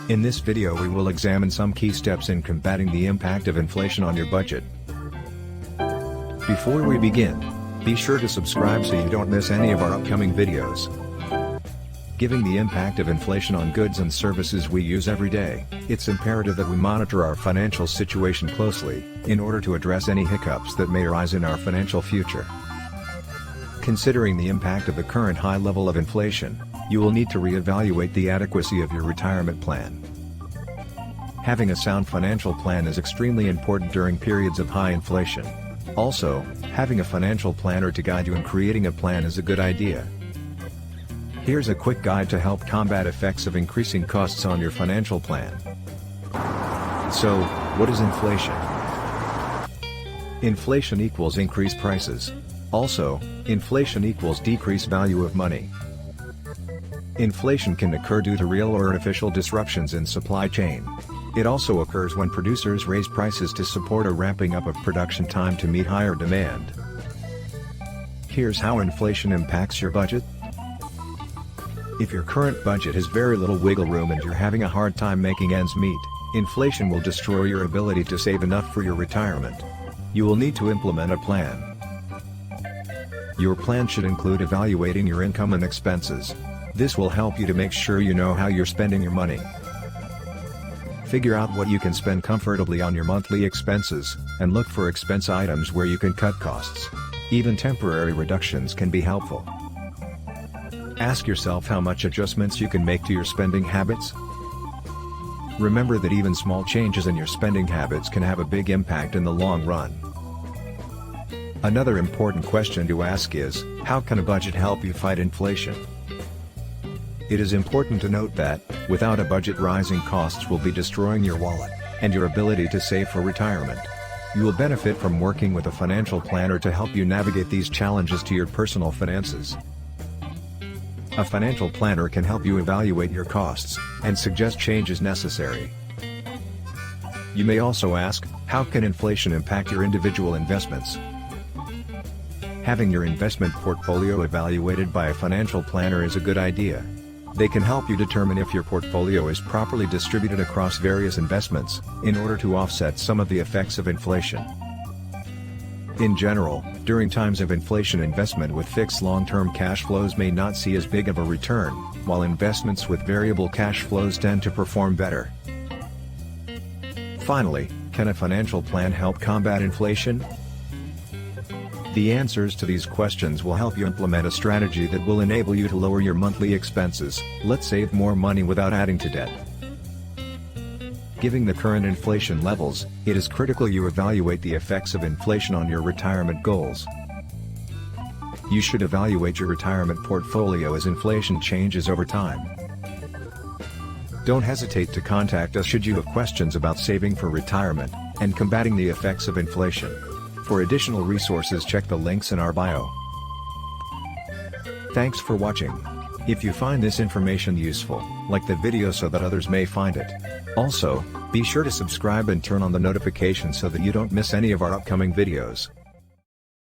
In this video we will examine some key steps in combating the impact of inflation on your budget. Before we begin, be sure to subscribe so you don't miss any of our upcoming videos. Given the impact of inflation on goods and services we use every day, it's imperative that we monitor our financial situation closely, in order to address any hiccups that may arise in our financial future. Considering the impact of the current high level of inflation, you will need to reevaluate the adequacy of your retirement plan. Having a sound financial plan is extremely important during periods of high inflation. Also, having a financial planner to guide you in creating a plan is a good idea. Here's a quick guide to help combat effects of increasing costs on your financial plan. So, what is inflation? Inflation equals increased prices. Also, inflation equals decreased value of money. Inflation can occur due to real or artificial disruptions in supply chain. It also occurs when producers raise prices to support a ramping up of production time to meet higher demand. Here's how inflation impacts your budget. If your current budget has very little wiggle room and you're having a hard time making ends meet, inflation will destroy your ability to save enough for your retirement. You will need to implement a plan. Your plan should include evaluating your income and expenses. This will help you to make sure you know how you're spending your money. Figure out what you can spend comfortably on your monthly expenses, and look for expense items where you can cut costs. Even temporary reductions can be helpful. Ask yourself how much adjustments you can make to your spending habits. Remember that even small changes in your spending habits can have a big impact in the long run. Another important question to ask is, how can a budget help you fight inflation? It is important to note that, without a budget, rising costs will be destroying your wallet, and your ability to save for retirement. You will benefit from working with a financial planner to help you navigate these challenges to your personal finances. A financial planner can help you evaluate your costs, and suggest changes necessary. You may also ask, how can inflation impact your individual investments? Having your investment portfolio evaluated by a financial planner is a good idea. They can help you determine if your portfolio is properly distributed across various investments, in order to offset some of the effects of inflation. In general, during times of inflation, investment with fixed long-term cash flows may not see as big of a return, while investments with variable cash flows tend to perform better. Finally, can a financial plan help combat inflation? The answers to these questions will help you implement a strategy that will enable you to lower your monthly expenses. Let's save more money without adding to debt. Given the current inflation levels, it is critical you evaluate the effects of inflation on your retirement goals. You should evaluate your retirement portfolio as inflation changes over time. Don't hesitate to contact us should you have questions about saving for retirement and combating the effects of inflation. For additional resources, check the links in our bio. Thanks for watching. If you find this information useful, like the video so that others may find it. Also, be sure to subscribe and turn on the notifications so that you don't miss any of our upcoming videos.